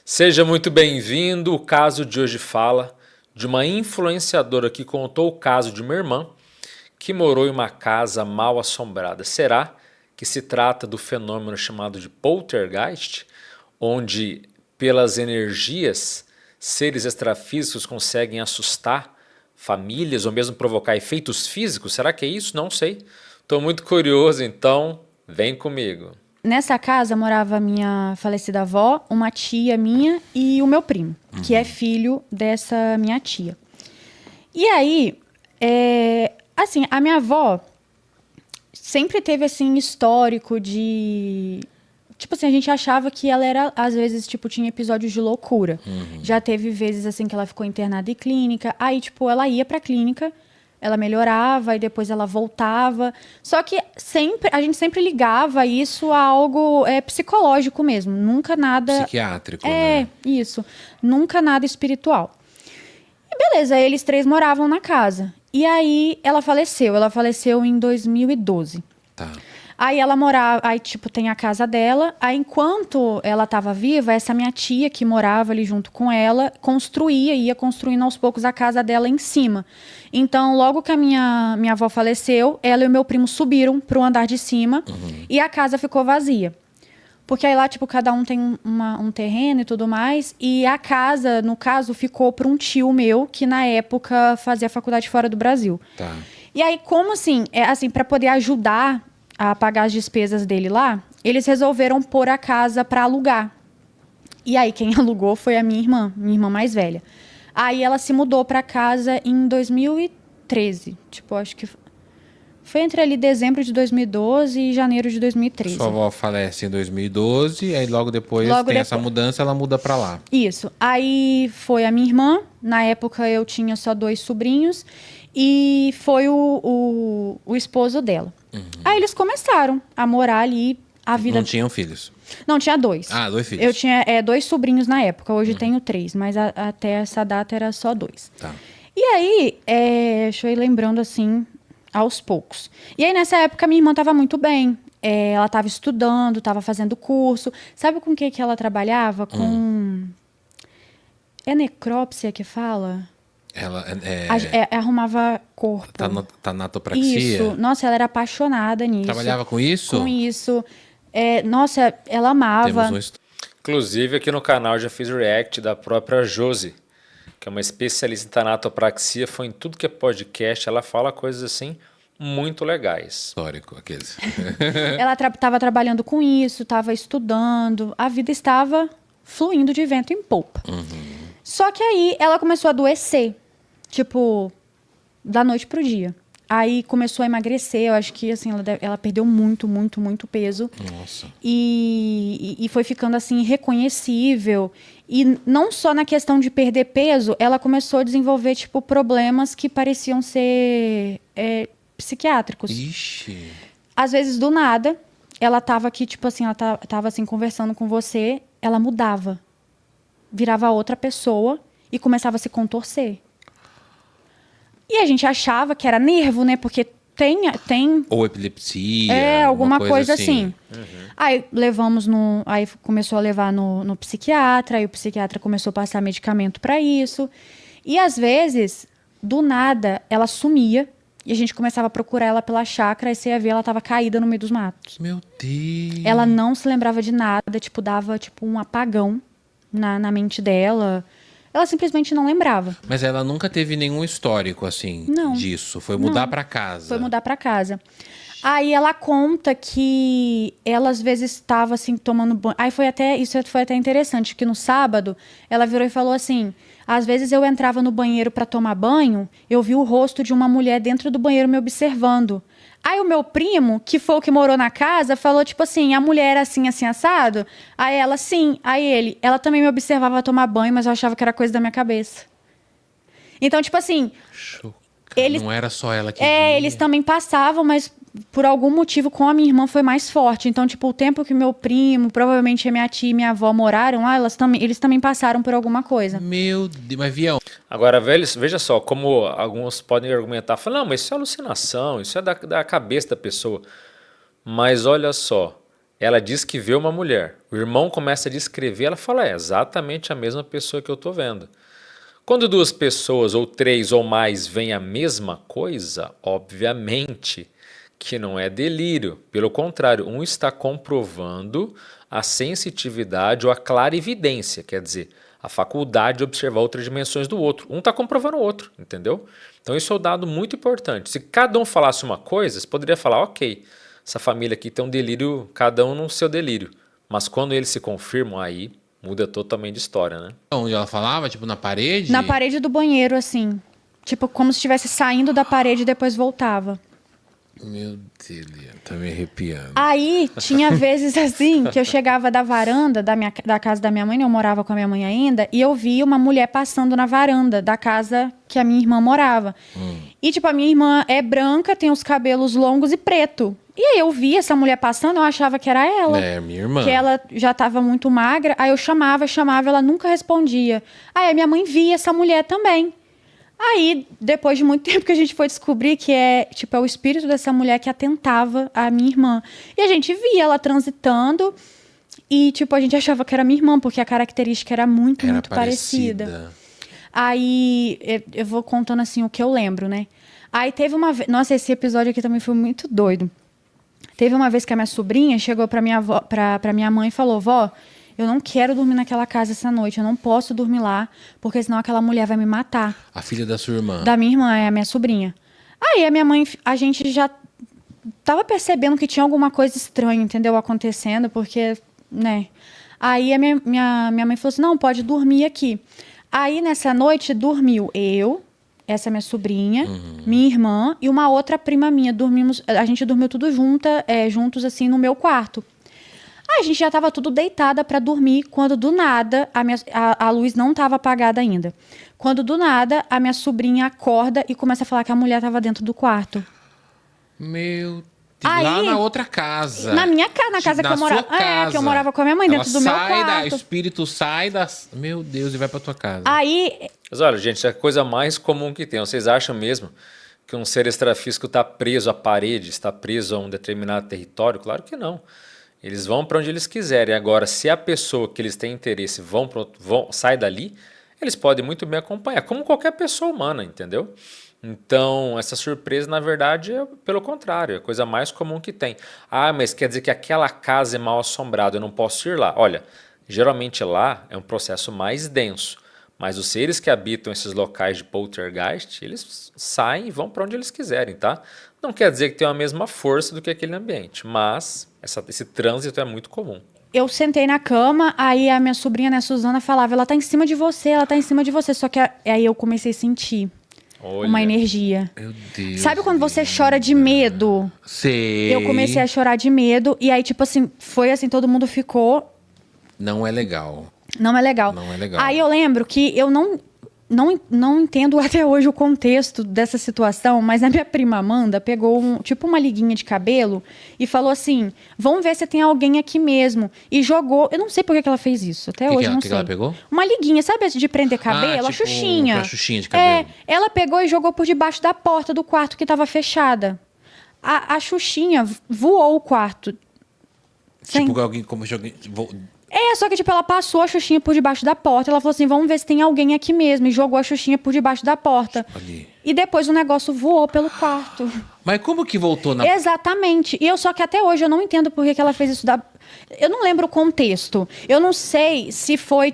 Seja muito bem-vindo. O caso de hoje fala de uma influenciadora que contou o caso de uma irmã que morou em uma casa mal assombrada. Será que se trata do fenômeno chamado de poltergeist, onde pelas energias seres extrafísicos conseguem assustar famílias ou mesmo provocar efeitos físicos? Será que é isso? Não sei. Estou muito curioso, então vem comigo. Nessa casa morava minha falecida avó, uma tia minha e o meu primo, que é filho dessa minha tia. E aí, assim, a minha avó sempre teve, assim, histórico de... Tipo assim, a gente achava que ela era, às vezes, tipo, tinha episódios de loucura. Já teve vezes, assim, que ela ficou internada em clínica. Aí, tipo, ela ia pra clínica, ela melhorava e depois ela voltava. Só que a gente sempre ligava isso a algo psicológico mesmo. Nunca nada... Psiquiátrico, né? Isso. Nunca nada espiritual. E beleza, eles três moravam na casa. E aí ela faleceu. Ela faleceu em 2012. Tá. Aí ela morava, aí tipo, tem a casa dela. Aí enquanto ela estava viva, essa minha tia que morava ali junto com ela, ia construindo aos poucos a casa dela em cima. Então, logo que a minha avó faleceu, ela e o meu primo subiram pro andar de cima e a casa ficou vazia. Porque aí lá, tipo, cada um tem um terreno e tudo mais. E a casa, no caso, ficou para um tio meu, que na época fazia faculdade fora do Brasil. Tá. E aí, como assim, para poder ajudar a pagar as despesas dele lá, eles resolveram pôr a casa para alugar. E aí, quem alugou foi a minha irmã mais velha. Aí ela se mudou para casa em 2013. Tipo, acho que foi entre ali dezembro de 2012 e janeiro de 2013. Sua avó falece em 2012, aí logo depois essa mudança, ela muda pra lá. Isso. Aí foi a minha irmã. Na época eu tinha só 2 sobrinhos. E foi o esposo dela. Aí eles começaram a morar ali. A vida... Não tinham filhos? Não, tinha 2. Ah, 2 filhos. Eu tinha 2 sobrinhos na época. Hoje tenho 3, mas até essa data era só 2. Tá. E aí, deixa eu ir lembrando assim, aos poucos. E aí, nessa época, minha irmã estava muito bem. Ela estava estudando, estava fazendo curso. Sabe com o que ela trabalhava? Com... É necrópsia que fala? Ela arrumava corpo. Tanatopraxia? Isso. Nossa, ela era apaixonada nisso. Trabalhava com isso? Com isso. Nossa, ela amava. Temos Inclusive, aqui no canal já fiz react da própria Josi, que é uma especialista em tanatopraxia, foi em tudo que é podcast, ela fala coisas assim muito legais. histórico, aqueles. Ela estava trabalhando com isso, estava estudando, a vida estava fluindo de vento em popa. Só que aí ela começou a adoecer, tipo, da noite pro dia. Aí começou a emagrecer, eu acho que assim, ela perdeu muito, muito, muito peso. Nossa. E foi ficando assim, irreconhecível. E não só na questão de perder peso, ela começou a desenvolver, tipo, problemas que pareciam ser psiquiátricos. Ixi. Às vezes, do nada, ela tava aqui, tipo assim, ela tava assim, conversando com você, ela mudava. Virava outra pessoa e começava a se contorcer. E a gente achava que era nervo, né? Porque tem... Ou epilepsia. alguma coisa assim. Aí aí começou a levar no psiquiatra, aí o psiquiatra começou a passar medicamento para isso. E às vezes, do nada, ela sumia e a gente começava a procurar ela pela chácara e você ia ver, ela tava caída no meio dos matos. Meu Deus. Ela não se lembrava de nada, tipo, dava tipo um apagão na mente dela. Ela simplesmente não lembrava. Mas ela nunca teve nenhum histórico, assim, disso. Foi mudar pra casa. Foi mudar pra casa. Aí ela conta que ela às vezes estava assim tomando banho. Isso foi até interessante, que no sábado ela virou e falou assim: às vezes eu entrava no banheiro para tomar banho, eu vi o rosto de uma mulher dentro do banheiro me observando. Aí o meu primo, que foi o que morou na casa, falou tipo assim: a mulher era assim, assim, assado? Aí ela, sim. Aí ela também me observava tomar banho, mas eu achava que era coisa da minha cabeça. Então, tipo assim... Não era só ela que via. Eles também passavam, mas por algum motivo com a minha irmã foi mais forte. Então, tipo, o tempo que meu primo, provavelmente a minha tia e minha avó moraram lá, eles também passaram por alguma coisa. Meu Deus, mas viam. Agora, veja só, como alguns podem argumentar, falar, não, mas isso é alucinação, isso é da cabeça da pessoa. Mas olha só, Ela diz que vê uma mulher. O irmão começa a descrever, ela fala, é exatamente a mesma pessoa que eu estou vendo. Quando duas pessoas, ou três ou mais, veem a mesma coisa, obviamente que não é delírio. Pelo contrário, um está comprovando a sensitividade ou a clarividência, quer dizer, a faculdade de observar outras dimensões do outro. Um está comprovando o outro, entendeu? Então isso é um dado muito importante. Se cada um falasse uma coisa, você poderia falar, ok, essa família aqui tem um delírio, cada um no seu delírio. Mas quando eles se confirmam, aí muda totalmente de história, né? Onde ela falava? Tipo, na parede? Na parede do banheiro, assim. Tipo, como se estivesse saindo da parede e depois voltava. Meu Deus, tá me arrepiando. Aí, tinha vezes assim, que eu chegava da varanda da casa da minha mãe, né? Eu morava com a minha mãe ainda, e eu via uma mulher passando na varanda da casa que a minha irmã morava. E, tipo, a minha irmã é branca, tem os cabelos longos e preto. E aí eu via essa mulher passando, eu achava que era ela. É, minha irmã. Que ela já tava muito magra. Aí eu chamava, ela nunca respondia. Aí a minha mãe via essa mulher também. Aí, depois de muito tempo que a gente foi descobrir que é o espírito dessa mulher que atentava a minha irmã. E a gente via ela transitando e, tipo, a gente achava que era minha irmã, porque a característica era muito parecida. Aí, eu vou contando, assim, o que eu lembro, né? Aí teve uma vez... Nossa, esse episódio aqui também foi muito doido. Teve uma vez que a minha sobrinha chegou pra minha mãe e falou, vó, eu não quero dormir naquela casa essa noite, eu não posso dormir lá, porque senão aquela mulher vai me matar. A filha da sua irmã? Da minha irmã, é a minha sobrinha. Aí a minha mãe, a gente já tava percebendo que tinha alguma coisa estranha, entendeu, acontecendo, porque, né. Aí a minha mãe falou assim, não, pode dormir aqui. Aí nessa noite dormiu eu, essa minha sobrinha, minha irmã e uma outra prima minha. A gente dormiu tudo juntos assim no meu quarto. Aí a gente já tava tudo deitada pra dormir, quando do nada, a luz não tava apagada ainda. Quando do nada, a minha sobrinha acorda e começa a falar que a mulher tava dentro do quarto. Meu Deus. Aí, lá na outra casa. Na minha casa, na casa que eu morava. Casa. Que eu morava com a minha mãe, dentro do meu quarto. O espírito sai das... Meu Deus, e vai pra tua casa. Aí... Mas olha, gente, é a coisa mais comum que tem. Vocês acham mesmo que um ser extrafísico está preso à parede, está preso a um determinado território? Claro que não. Eles vão para onde eles quiserem. Agora, se a pessoa que eles têm interesse sai dali, eles podem muito bem acompanhar, como qualquer pessoa humana, entendeu? Então, essa surpresa, na verdade, é pelo contrário, é a coisa mais comum que tem. Ah, mas quer dizer que aquela casa é mal assombrada, eu não posso ir lá. Olha, geralmente lá é um processo mais denso, mas os seres que habitam esses locais de poltergeist, eles saem e vão para onde eles quiserem, tá? Não quer dizer que tem a mesma força do que aquele ambiente, mas esse trânsito é muito comum. Eu sentei na cama, aí a minha sobrinha, né, Suzana, falava, ela tá em cima de você, só que aí eu comecei a sentir uma energia. Meu Deus. Sabe quando você chora de medo? Sei. Eu comecei a chorar de medo, e aí, tipo assim, foi assim, todo mundo ficou... Não é legal. Não é legal. Não é legal. Aí eu lembro que eu não entendo até hoje o contexto dessa situação, mas a minha prima Amanda pegou uma liguinha de cabelo e falou assim, vamos ver se tem alguém aqui mesmo. E jogou, eu não sei por que ela fez isso, até hoje eu não sei. O que ela pegou? Uma liguinha, sabe essa de prender cabelo? A Xuxinha. A Xuxinha de cabelo. Ela pegou e jogou por debaixo da porta do quarto que estava fechada. A Xuxinha voou o quarto. Tipo, alguém como joguei... Só que, ela passou a Xuxinha por debaixo da porta. Ela falou assim, vamos ver se tem alguém aqui mesmo. E jogou a Xuxinha por debaixo da porta. Ali. E depois o negócio voou pelo quarto. Mas como que voltou na... Exatamente. E só que até hoje eu não entendo por que ela fez isso. Eu não lembro o contexto. Eu não sei se foi,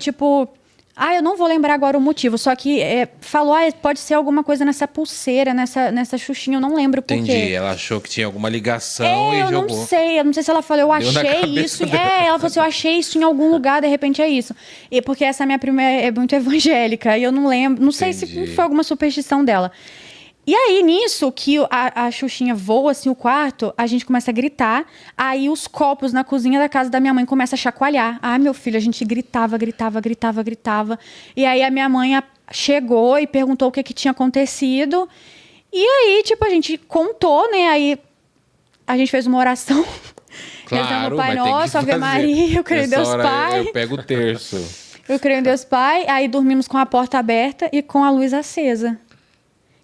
eu não vou lembrar agora o motivo. Só que falou, pode ser alguma coisa nessa pulseira, nessa Xuxinha. Eu não lembro por quê. Entendi. Ela achou que tinha alguma ligação e jogou. Eu não sei se ela falou, eu achei isso. Ela falou assim, eu achei isso em algum lugar, de repente é isso. E porque essa minha prima é muito evangélica. E eu não lembro, não sei se foi alguma superstição dela. E aí, nisso, que a Xuxinha voa, assim, o quarto, a gente começa a gritar. Aí os copos na cozinha da casa da minha mãe começam a chacoalhar. Ah, meu filho, a gente gritava. E aí a minha mãe chegou e perguntou o que tinha acontecido. E aí, a gente contou, né? Aí a gente fez uma oração. Claro, Pai Nosso, Ave Maria, eu creio em Deus Pai. Eu pego o terço. Eu creio em Deus Pai. Aí dormimos com a porta aberta e com a luz acesa.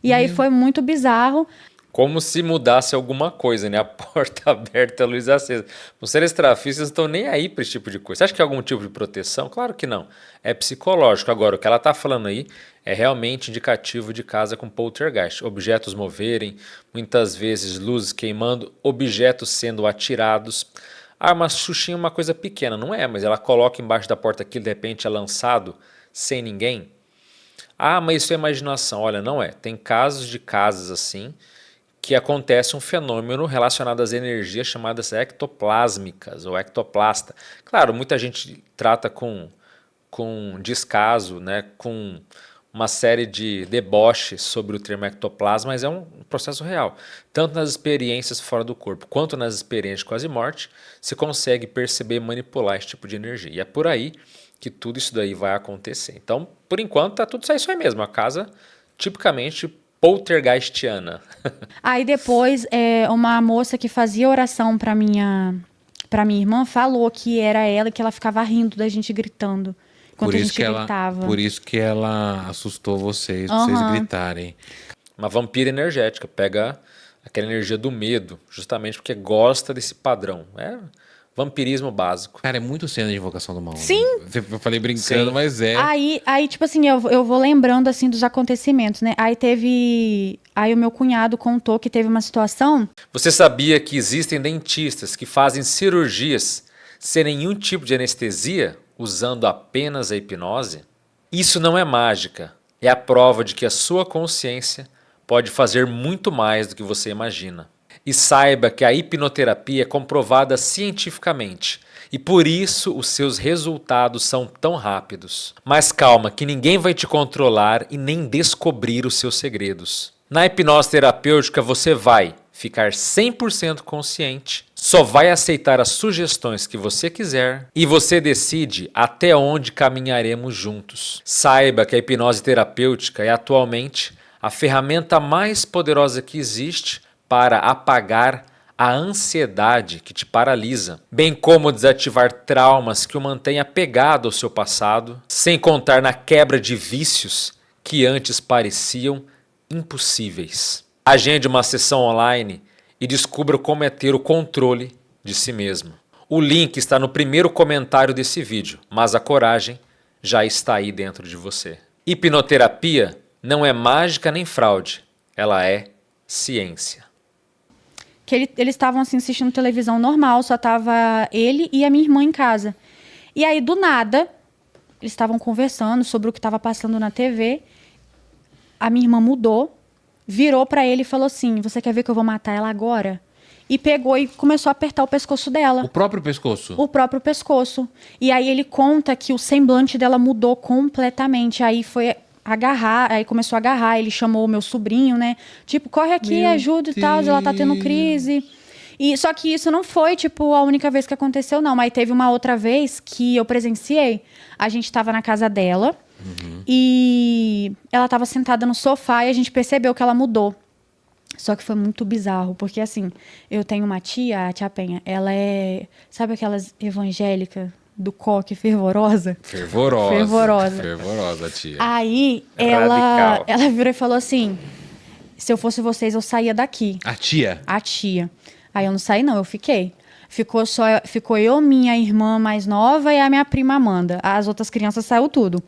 E aí foi muito bizarro. Como se mudasse alguma coisa, né? A porta aberta, a luz acesa. Os seres extrafísicos não estão nem aí para esse tipo de coisa. Você acha que é algum tipo de proteção? Claro que não. É psicológico. Agora, o que ela está falando aí é realmente indicativo de casa com poltergeist. Objetos moverem, muitas vezes luzes queimando, objetos sendo atirados. Ah, uma xuxinha é uma coisa pequena. Não é, mas ela coloca embaixo da porta aquilo, de repente é lançado sem ninguém. Ah, mas isso é imaginação. Olha, não é. Tem casos de casas assim que acontece um fenômeno relacionado às energias chamadas ectoplásmicas ou ectoplasta. Claro, muita gente trata com descaso, né, com uma série de deboches sobre o termo ectoplasma, mas é um processo real. Tanto nas experiências fora do corpo, quanto nas experiências de quase morte, se consegue perceber e manipular esse tipo de energia. E é por aí que tudo isso daí vai acontecer. Então, por enquanto, tá tudo isso aí mesmo. A casa, tipicamente, poltergeistiana. Aí depois, uma moça que fazia oração pra minha irmã falou que era ela, que ela ficava rindo da gente gritando enquanto a gente gritava. Por isso que ela assustou vocês, pra vocês gritarem. Uma vampira energética, pega aquela energia do medo, justamente porque gosta desse padrão. É vampirismo básico. Cara, é muito cena de Invocação do Mal. Sim. Né? Eu falei brincando, Sim. mas é. Aí, tipo assim, eu vou lembrando, assim, dos acontecimentos, né? Aí o meu cunhado contou que teve uma situação... Você sabia que existem dentistas que fazem cirurgias sem nenhum tipo de anestesia, usando apenas a hipnose? Isso não é mágica. É a prova de que a sua consciência pode fazer muito mais do que você imagina. E saiba que a hipnoterapia é comprovada cientificamente e por isso os seus resultados são tão rápidos. Mas calma, que ninguém vai te controlar e nem descobrir os seus segredos. Na hipnose terapêutica você vai ficar 100% consciente, só vai aceitar as sugestões que você quiser e você decide até onde caminharemos juntos. Saiba que a hipnose terapêutica é atualmente a ferramenta mais poderosa que existe para apagar a ansiedade que te paralisa, bem como desativar traumas que o mantêm apegado ao seu passado, sem contar na quebra de vícios que antes pareciam impossíveis. Agende uma sessão online e descubra como é ter o controle de si mesmo. O link está no primeiro comentário desse vídeo, mas a coragem já está aí dentro de você. Hipnoterapia não é mágica nem fraude, ela é ciência. Que eles estavam assim, assistindo televisão normal, só tava ele e a minha irmã em casa. E aí, do nada, eles estavam conversando sobre o que estava passando na TV. A minha irmã mudou, virou pra ele e falou assim: você quer ver que eu vou matar ela agora? E pegou e começou a apertar o pescoço dela. O próprio pescoço? O próprio pescoço. E aí ele conta que o semblante dela mudou completamente. Aí foi agarrar, aí começou a agarrar, ele chamou o meu sobrinho, né? Tipo, corre aqui, ajuda e tal, ela tá tendo crise. E, só que isso não foi, tipo, a única vez que aconteceu, não. Mas teve uma outra vez que eu presenciei. A gente tava na casa dela e ela tava sentada no sofá e a gente percebeu que ela mudou. Só que foi muito bizarro, porque assim, eu tenho uma tia, a tia Penha, ela é, sabe aquelas evangélicas do coque fervorosa? Fervorosa, tia. Aí ela virou e falou assim: se eu fosse vocês, eu saía daqui. A tia? A tia. Aí eu não saí, não, eu fiquei. Ficou eu, minha irmã mais nova e a minha prima Amanda. As outras crianças saiu tudo.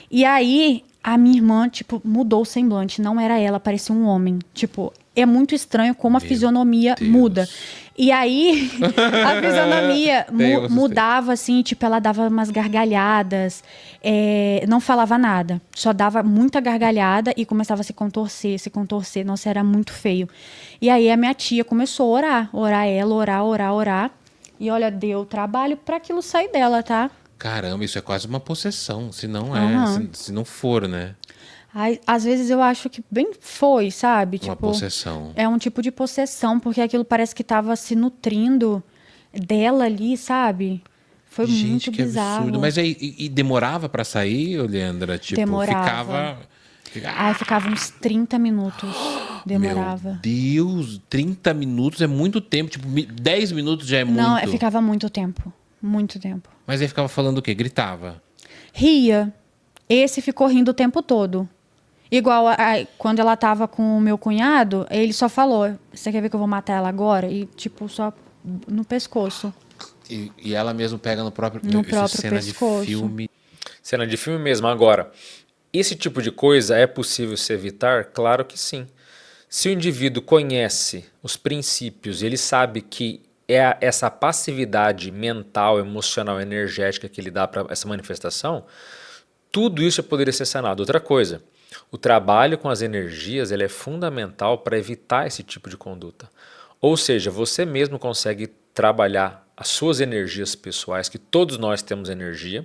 E aí, a minha irmã, tipo, mudou o semblante. Não era ela, parecia um homem. Tipo, é muito estranho como a fisionomia muda. E aí, a fisionomia mudava, assim, tipo, ela dava umas gargalhadas. Não falava nada. Só dava muita gargalhada e começava a se contorcer. Nossa, era muito feio. E aí, a minha tia começou a orar. E olha, deu trabalho pra aquilo sair dela, tá? Caramba, isso é quase uma possessão, se não se não for, né? Às vezes eu acho que bem foi, sabe? Uma possessão. É um tipo de possessão, porque aquilo parece que tava se nutrindo dela ali, sabe? Foi muito bizarro. Absurdo. Mas aí, demorava pra sair, Leandra? Tipo, demorava. Ficava uns 30 minutos. Demorava. Meu Deus, 30 minutos é muito tempo. Tipo, 10 minutos já é muito. Não, ficava muito tempo. Muito tempo. Mas aí ficava falando o quê? Gritava? Ria. Esse ficou rindo o tempo todo. Igual quando ela tava com o meu cunhado, ele só falou, você quer ver que eu vou matar ela agora? E, tipo, só no pescoço. E ela mesmo pega no próprio cena pescoço. De filme. Cena de filme mesmo. Agora, esse tipo de coisa é possível se evitar? Claro que sim. Se o indivíduo conhece os princípios, ele sabe que é essa passividade mental, emocional, energética que ele dá para essa manifestação, tudo isso poderia ser sanado. Outra coisa, o trabalho com as energias ele é fundamental para evitar esse tipo de conduta. Ou seja, você mesmo consegue trabalhar as suas energias pessoais, que todos nós temos energia,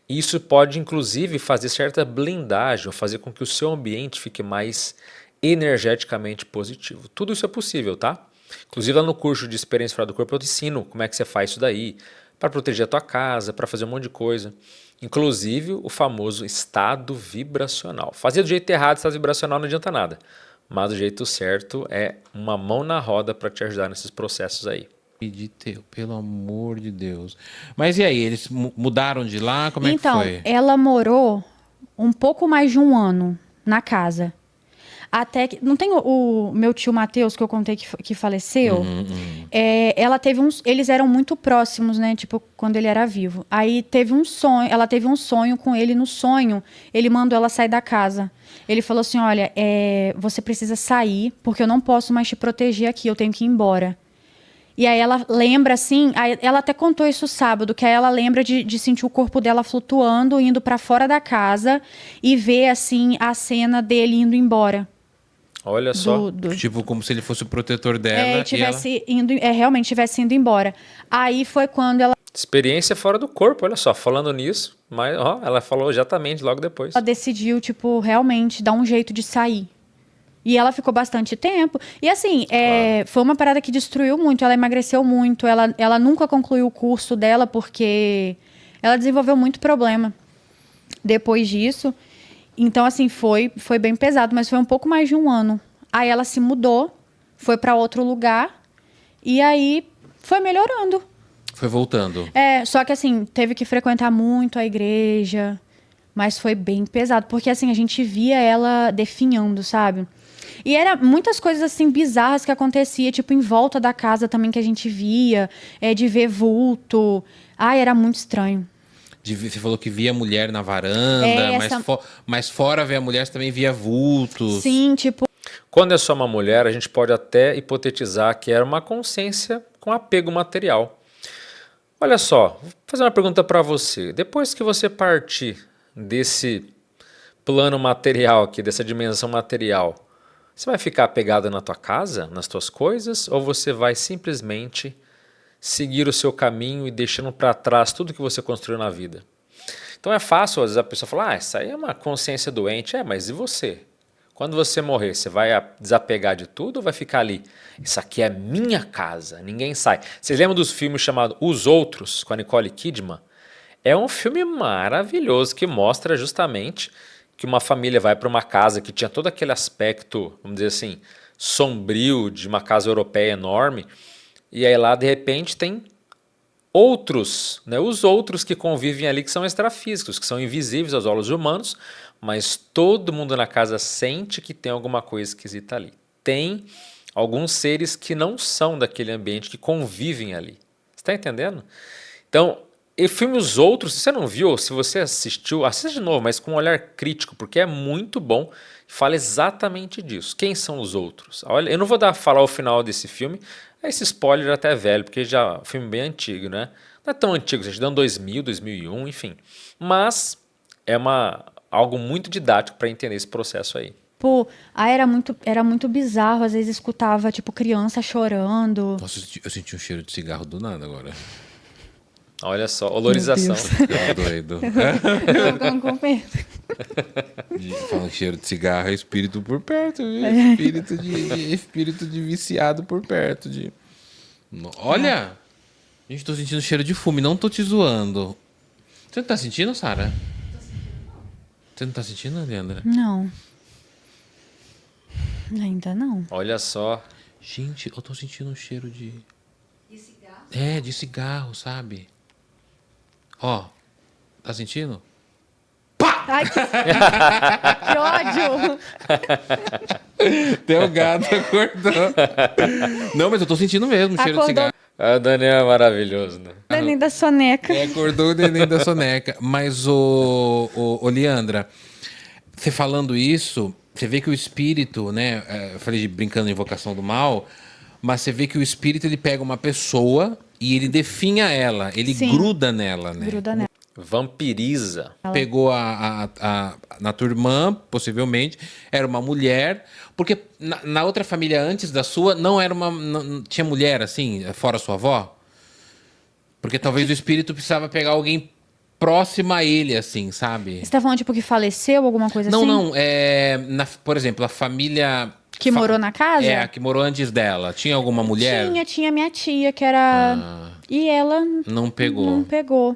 e isso pode inclusive fazer certa blindagem, ou fazer com que o seu ambiente fique mais energeticamente positivo. Tudo isso é possível, tá? Inclusive lá no curso de experiência fora do corpo eu te ensino como é que você faz isso daí, para proteger a tua casa, para fazer um monte de coisa. Inclusive o famoso estado vibracional. Fazer do jeito errado, estado vibracional não adianta nada. Mas do jeito certo é uma mão na roda para te ajudar nesses processos aí. Pelo amor de Deus. Mas e aí, eles mudaram de lá? Como é que foi? Então, ela morou um pouco mais de um ano na casa. Até que. Não tem o meu tio Matheus, que eu contei que faleceu? Ela teve eles eram muito próximos, né? Tipo, quando ele era vivo. Aí teve um sonho, ela teve um sonho com ele. No sonho, ele mandou ela sair da casa. Ele falou assim: olha, você precisa sair, porque eu não posso mais te proteger aqui, eu tenho que ir embora. E aí ela lembra, assim, ela até contou isso sábado, que aí ela lembra de sentir o corpo dela flutuando, indo pra fora da casa e ver, assim, a cena dele indo embora. Olha só. Tipo, como se ele fosse o protetor dela. Realmente tivesse indo embora. Aí foi quando ela... Experiência fora do corpo, olha só, falando nisso, mas ó, ela falou exatamente logo depois. Ela decidiu, tipo, realmente dar um jeito de sair. E ela ficou bastante tempo. E assim, foi uma parada que destruiu muito. Ela emagreceu muito. Ela nunca concluiu o curso dela porque ela desenvolveu muito problema depois disso. Então, assim, foi bem pesado. Mas foi um pouco mais de um ano. Aí ela se mudou, foi para outro lugar. E aí foi melhorando. Foi voltando. Só que assim, teve que frequentar muito a igreja. Mas foi bem pesado. Porque assim, a gente via ela definhando, sabe? E era muitas coisas assim bizarras que acontecia, tipo em volta da casa também que a gente via, de ver vulto. Ai, era muito estranho. Você falou que via mulher na varanda, mas fora ver a mulher você também via vultos. Sim, tipo... Quando é só uma mulher, a gente pode até hipotetizar que era uma consciência com apego material. Olha só, vou fazer uma pergunta para você. Depois que você partir desse plano material aqui, dessa dimensão material, você vai ficar apegado na tua casa, nas tuas coisas, ou você vai simplesmente seguir o seu caminho e deixando para trás tudo que você construiu na vida? Então é fácil, às vezes a pessoa falar, isso aí é uma consciência doente. Mas e você? Quando você morrer, você vai desapegar de tudo ou vai ficar ali? Isso aqui é minha casa, ninguém sai. Vocês lembram dos filmes chamados Os Outros, com a Nicole Kidman? É um filme maravilhoso que mostra justamente que uma família vai para uma casa que tinha todo aquele aspecto, vamos dizer assim, sombrio de uma casa europeia enorme, e aí lá de repente tem outros, né, os outros que convivem ali que são extrafísicos, que são invisíveis aos olhos humanos, mas todo mundo na casa sente que tem alguma coisa esquisita ali. Tem alguns seres que não são daquele ambiente, que convivem ali. Você está entendendo? Então, e filmes outros, se você não viu, se você assistiu, assista de novo, mas com um olhar crítico, porque é muito bom e fala exatamente disso. Quem são os outros? Olha, eu não vou falar o final desse filme, esse spoiler até é velho, porque já é um filme bem antigo, né? Não é tão antigo, vocês dão 2000, 2001, enfim. Mas é algo muito didático para entender esse processo aí. Pô, era muito bizarro, às vezes escutava, tipo, criança chorando. Nossa, eu senti um cheiro de cigarro do nada agora. Olha só, olorização. Doido. Eu ficando com medo. Falando cheiro de cigarro, é espírito por perto, viu? Espírito de viciado por perto. Olha! Gente, tô sentindo cheiro de fumo, não tô te zoando. Você não tá sentindo, Sara? Você não tá sentindo, Leandra? Não. Ainda não. Olha só. Gente, eu tô sentindo um cheiro de... De cigarro? De cigarro, sabe? Ó, tá sentindo? Pá! Ai, que ódio! Teu gato acordou. Não, mas eu tô sentindo mesmo o cheiro de Acordou. cigarro. O Daniel é maravilhoso, né? Nem da soneca. Acordou o neném da soneca. Mas, ô, Leandra, você falando isso, você vê que o espírito, né? Eu falei de brincando em invocação do mal, mas você vê que o espírito ele pega uma pessoa e ele definha ela, ele Sim. gruda nela, né? Gruda nela. Vampiriza. Pegou na tua irmã, possivelmente, era uma mulher, porque na outra família antes da sua, não era uma. Não tinha mulher assim, fora sua avó? Porque talvez o espírito precisava pegar alguém próximo a ele, assim, sabe? Você tá falando, tipo, que faleceu, alguma coisa Não, assim? não. Por exemplo, a família. Que morou na casa? É, a que morou antes dela. Tinha alguma mulher? Tinha minha tia, que era... E ela Não pegou. não pegou.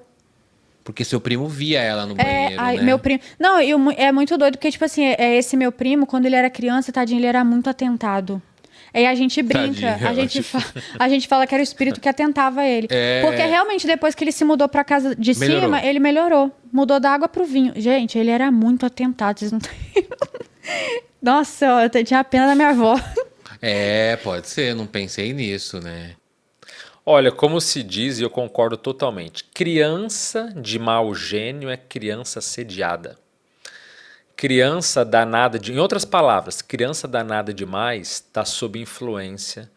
Porque seu primo via ela no banheiro, Ai, né? meu primo... Não, é muito doido, porque, tipo assim, esse meu primo, quando ele era criança, tadinho, ele era muito atentado. Aí a gente brinca, Tadinho, a gente fala que era o espírito que atentava ele. Porque realmente, depois que ele se mudou pra casa de Melhorou. cima, ele melhorou. Mudou da água pro vinho. Gente, ele era muito atentado, vocês não têm... Nossa, eu tinha pena da minha avó. É, pode ser, não pensei nisso, né? Olha, como se diz, e eu concordo totalmente, criança de mau gênio é criança sediada. Criança danada, em outras palavras, criança danada demais está sob influência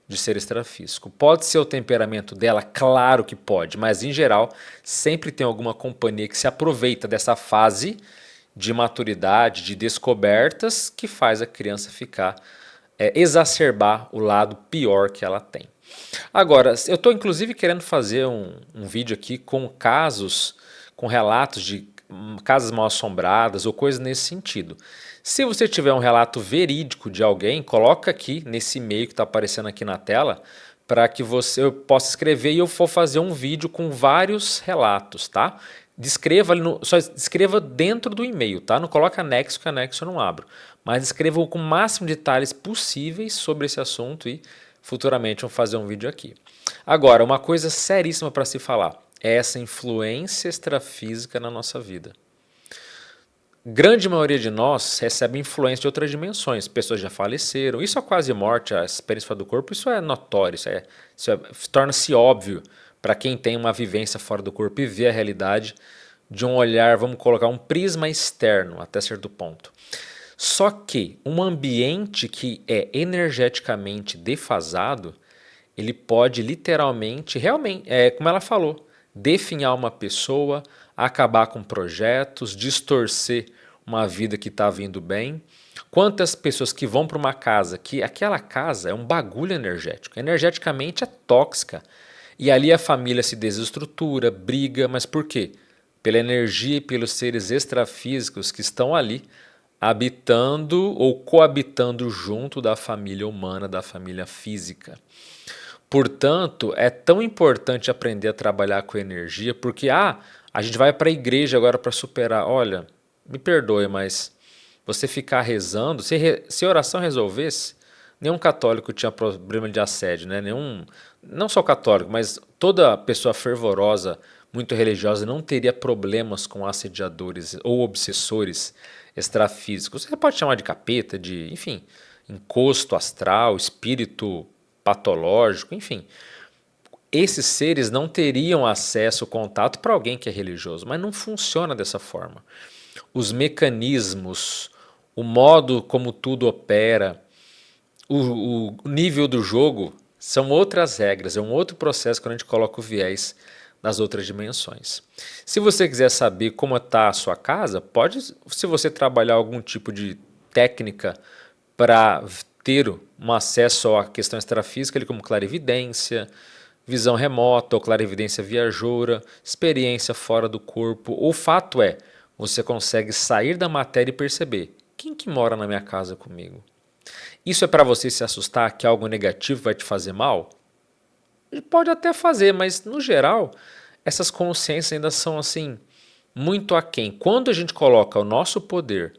de ser extrafísico. Pode ser o temperamento dela? Claro que pode, mas em geral sempre tem alguma companhia que se aproveita dessa fase de maturidade, de descobertas, que faz a criança ficar, exacerbar o lado pior que ela tem. Agora, eu estou inclusive querendo fazer um vídeo aqui com casos, com relatos de casas mal assombradas ou coisas nesse sentido. Se você tiver um relato verídico de alguém, coloca aqui nesse e-mail que está aparecendo aqui na tela, para que eu possa escrever e eu for fazer um vídeo com vários relatos, tá? Descreva ali só escreva dentro do e-mail, tá? Não coloca anexo, que anexo eu não abro. Mas escreva com o máximo de detalhes possíveis sobre esse assunto e futuramente vamos fazer um vídeo aqui. Agora, uma coisa seríssima para se falar é essa influência extrafísica na nossa vida. Grande maioria de nós recebe influência de outras dimensões. Pessoas já faleceram. Isso é quase morte, a experiência fora do corpo, isso é notório, torna-se óbvio para quem tem uma vivência fora do corpo e vê a realidade de um olhar, vamos colocar, um prisma externo até certo ponto. Só que um ambiente que é energeticamente defasado, ele pode literalmente, realmente, como ela falou, definhar uma pessoa, acabar com projetos, distorcer uma vida que está vindo bem. Quantas pessoas que vão para uma casa, que aquela casa é um bagulho energético, energeticamente é tóxica, e ali a família se desestrutura, briga, mas por quê? Pela energia e pelos seres extrafísicos que estão ali, habitando ou coabitando junto da família humana, da família física. Portanto, é tão importante aprender a trabalhar com energia, porque a gente vai para a igreja agora para superar. Olha, me perdoe, mas você ficar rezando, se a oração resolvesse, nenhum católico tinha problema de assédio, né? Não só católico, mas toda pessoa fervorosa, muito religiosa, não teria problemas com assediadores ou obsessores extrafísicos. Você pode chamar de capeta, de, enfim, encosto astral, espírito patológico, enfim. Esses seres não teriam acesso, contato para alguém que é religioso, mas não funciona dessa forma. Os mecanismos, o modo como tudo opera, o nível do jogo são outras regras, é um outro processo quando a gente coloca o viés das outras dimensões. Se você quiser saber como está a sua casa, se você trabalhar algum tipo de técnica para ter um acesso à questão extrafísica, como clarividência, visão remota ou clarividência viajoura, experiência fora do corpo. O fato é, você consegue sair da matéria e perceber quem que mora na minha casa comigo. Isso é para você se assustar que algo negativo vai te fazer mal? Pode até fazer, mas no geral, essas consciências ainda são assim, muito aquém. Quando a gente coloca o nosso poder,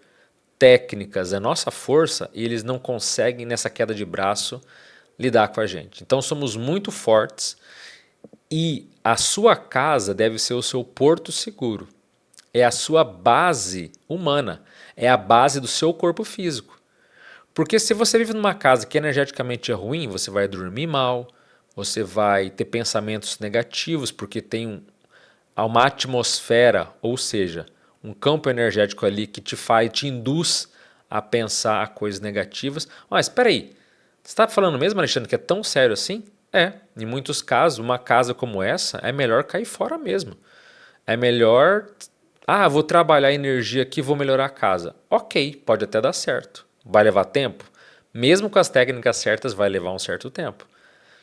técnicas, a nossa força, eles não conseguem nessa queda de braço lidar com a gente. Então somos muito fortes e a sua casa deve ser o seu porto seguro. é a sua base humana, é a base do seu corpo físico. Porque se você vive numa casa que energeticamente é ruim, você vai dormir mal, você vai ter pensamentos negativos, porque tem uma atmosfera, ou seja, um campo energético ali que te induz a pensar coisas negativas. Mas espera aí, você está falando mesmo, Alexandre, que é tão sério assim? É, em muitos casos, uma casa como essa é melhor cair fora mesmo. É melhor, vou trabalhar energia aqui, vou melhorar a casa. Ok, pode até dar certo. Vai levar tempo? Mesmo com as técnicas certas, vai levar um certo tempo.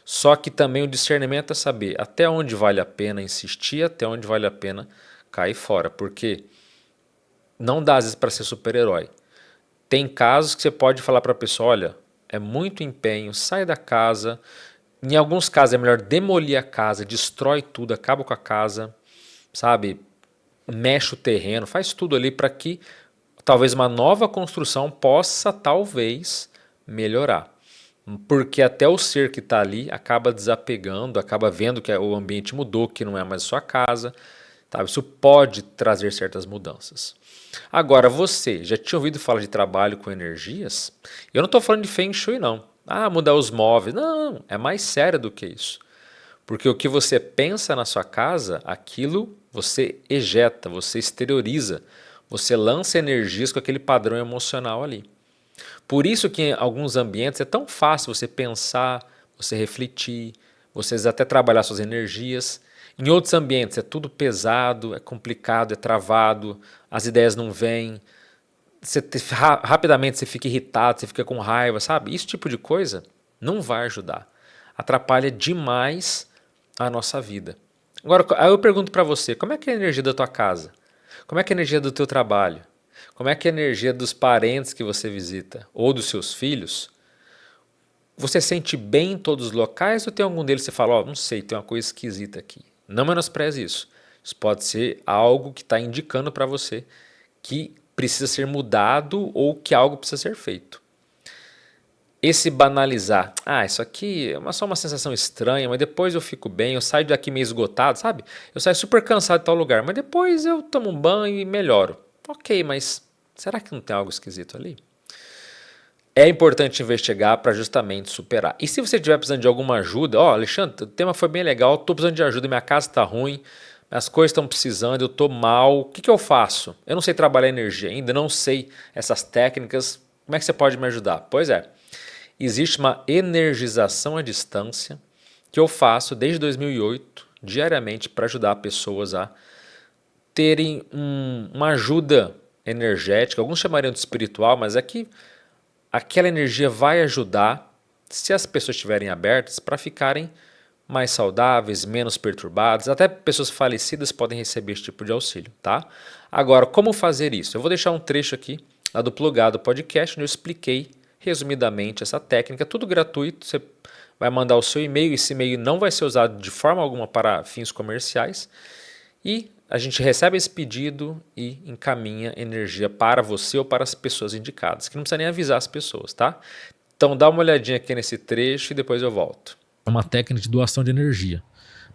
Só que também o discernimento é saber até onde vale a pena insistir, até onde vale a pena cair fora. Porque não dá às vezes para ser super-herói. Tem casos que você pode falar para a pessoa, olha, é muito empenho, sai da casa. Em alguns casos é melhor demolir a casa, destrói tudo, acaba com a casa, sabe? Mexe o terreno, faz tudo ali para que talvez uma nova construção possa talvez melhorar. Porque até o ser que está ali acaba desapegando, acaba vendo que o ambiente mudou, que não é mais sua casa. Tá? Isso pode trazer certas mudanças. Agora, você já tinha ouvido falar de trabalho com energias? Eu não estou falando de Feng Shui, não. Mudar os móveis. Não, é mais sério do que isso. Porque o que você pensa na sua casa, aquilo você ejeta, você exterioriza. Você lança energias com aquele padrão emocional ali. Por isso que em alguns ambientes é tão fácil você pensar, você refletir, vocês até trabalhar suas energias. Em outros ambientes é tudo pesado, é complicado, é travado, as ideias não vêm, rapidamente você fica irritado, você fica com raiva, sabe? Esse tipo de coisa não vai ajudar. Atrapalha demais a nossa vida. Agora, aí eu pergunto para você, como é que é a energia da tua casa? Como é que é a energia do teu trabalho? Como é que é a energia dos parentes que você visita? Ou dos seus filhos? Você sente bem em todos os locais ou tem algum deles que você fala, não sei, tem uma coisa esquisita aqui. Não menospreze isso. Isso pode ser algo que está indicando para você que precisa ser mudado ou que algo precisa ser feito. Esse banalizar, isso aqui é só uma sensação estranha, mas depois eu fico bem, eu saio daqui meio esgotado, sabe? Eu saio super cansado de tal lugar, mas depois eu tomo um banho e melhoro. Ok, mas será que não tem algo esquisito ali? É importante investigar para justamente superar. E se você estiver precisando de alguma ajuda, Alexandre, o tema foi bem legal, estou precisando de ajuda, minha casa está ruim, as coisas estão precisando, eu estou mal, o que eu faço? Eu não sei trabalhar energia ainda, não sei essas técnicas, como é que você pode me ajudar? Pois é, existe uma energização à distância que eu faço desde 2008, diariamente, para ajudar pessoas a terem uma ajuda energética, alguns chamariam de espiritual, mas é que aquela energia vai ajudar, se as pessoas estiverem abertas, para ficarem mais saudáveis, menos perturbadas. Até pessoas falecidas podem receber esse tipo de auxílio, tá? Agora, como fazer isso? Eu vou deixar um trecho aqui lá do Plugado Podcast, onde eu expliquei resumidamente essa técnica, tudo gratuito. Você vai mandar o seu e-mail, esse e-mail não vai ser usado de forma alguma para fins comerciais. E a gente recebe esse pedido e encaminha energia para você ou para as pessoas indicadas, que não precisa nem avisar as pessoas, tá? Então dá uma olhadinha aqui nesse trecho e depois eu volto. É uma técnica de doação de energia.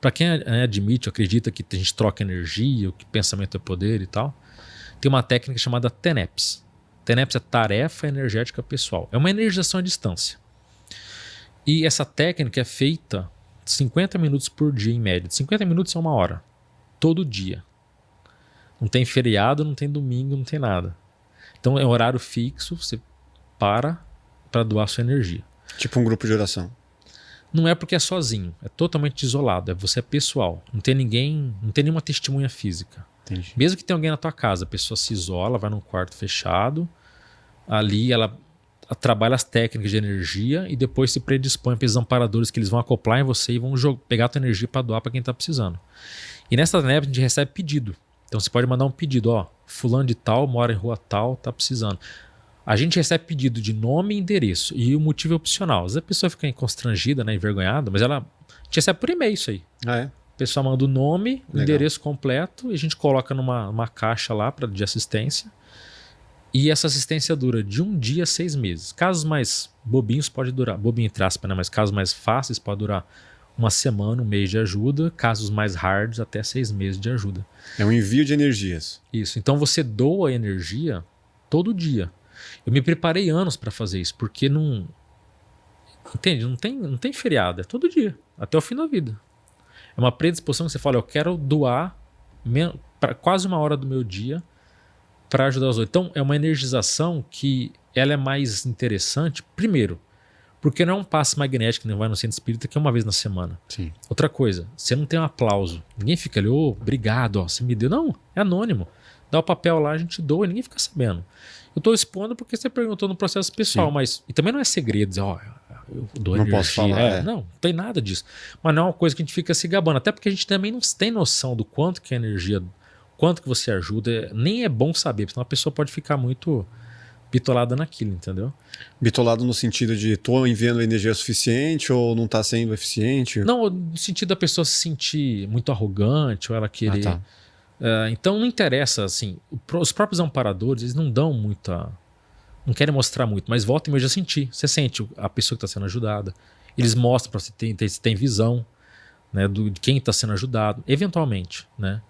Para quem admite, acredita que a gente troca energia, que pensamento é poder e tal, tem uma técnica chamada TENEPS. TENEPS é tarefa energética pessoal. É uma energização à distância. E essa técnica é feita 50 minutos por dia em média. 50 minutos é 1 hora. Todo dia. Não tem feriado, não tem domingo, não tem nada. Então é um horário fixo, você para doar sua energia. Tipo um grupo de oração. Não é porque é sozinho, é totalmente isolado, você é pessoal. Não tem ninguém, não tem nenhuma testemunha física. Entendi. Mesmo que tenha alguém na tua casa, a pessoa se isola, vai num quarto fechado, ali ela trabalha as técnicas de energia e depois se predispõe para esses amparadores que eles vão acoplar em você e vão pegar a tua energia para doar para quem está precisando. E nessa NEP a gente recebe pedido. Então você pode mandar um pedido, fulano de tal, mora em rua tal, tá precisando. A gente recebe pedido de nome e endereço e o motivo é opcional. Às vezes a pessoa fica constrangida, envergonhada, mas a gente recebe por e-mail isso aí. É? A pessoa manda o nome, o Legal. endereço completo e a gente coloca numa caixa lá de assistência. E essa assistência dura de 1 dia a 6 meses. Casos mais bobinhos pode durar, bobinho entre aspas, né? Mas casos mais fáceis pode durar uma semana, um mês de ajuda, casos mais hards até 6 meses de ajuda. É um envio de energias. Isso, então você doa energia todo dia. Eu me preparei anos para fazer isso, porque não... Entende? Não tem feriado, é todo dia, até o fim da vida. É uma predisposição que você fala, eu quero doar quase 1 hora do meu dia para ajudar os outros. Então, é uma energização que ela é mais interessante, primeiro, porque não é um passe magnético que não vai no centro espírita, que é uma vez na semana. Sim. Outra coisa, você não tem um aplauso. Ninguém fica ali, obrigado, você me deu. Não, é anônimo. Dá o papel lá, a gente doa e ninguém fica sabendo. Eu estou expondo porque você perguntou no processo pessoal, Sim. mas... E também não é segredo, dizer, eu dou Não energia. posso falar, Não tem nada disso. Mas não é uma coisa que a gente fica se gabando. Até porque a gente também não tem noção do quanto que é energia, quanto que você ajuda. Nem é bom saber, porque senão a pessoa pode ficar muito bitolada naquilo, entendeu? Bitolado no sentido de tô enviando energia suficiente ou não tá sendo eficiente? Não, no sentido da pessoa se sentir muito arrogante ou ela querer... tá. Então não interessa, assim, os próprios amparadores, eles não dão muita... Não querem mostrar muito, mas volta e meia eu já senti. Você sente a pessoa que está sendo ajudada. Eles mostram para você se tem visão, né, de quem está sendo ajudado, eventualmente, né?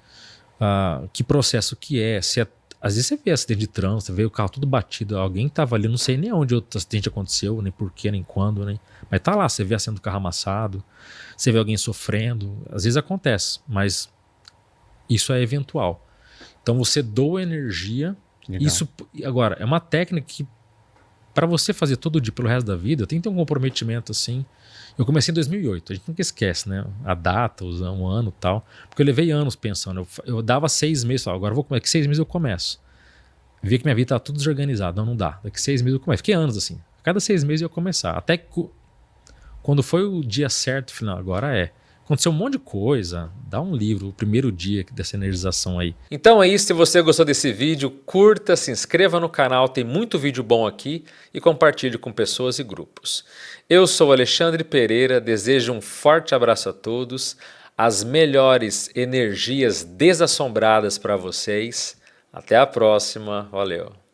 Que processo que é, se é... Às vezes você vê acidente de trânsito, você vê o carro tudo batido, alguém estava ali, não sei nem onde o acidente aconteceu, nem porquê, nem quando, nem... Mas tá lá, você vê a cena do carro amassado, você vê alguém sofrendo, às vezes acontece, mas isso é eventual. Então você doa energia. Legal. Isso, agora, é uma técnica que para você fazer todo dia pelo resto da vida, tem que ter um comprometimento assim. Eu comecei em 2008, a gente nunca esquece, né? A data, um ano e tal. Porque eu levei anos pensando. Eu dava 6 meses, agora eu vou começar. Daqui 6 meses eu começo. Vi que minha vida estava tudo desorganizada. Não dá. Daqui 6 meses eu começo. Fiquei anos assim. Cada 6 meses eu ia começar. Até que quando foi o dia certo, final, agora é. Aconteceu um monte de coisa. Dá um livro, o primeiro dia dessa energização aí. Então é isso. Se você gostou desse vídeo, curta, se inscreva no canal. Tem muito vídeo bom aqui. E compartilhe com pessoas e grupos. Eu sou Alexandre Pereira. Desejo um forte abraço a todos. As melhores energias desassombradas para vocês. Até a próxima. Valeu.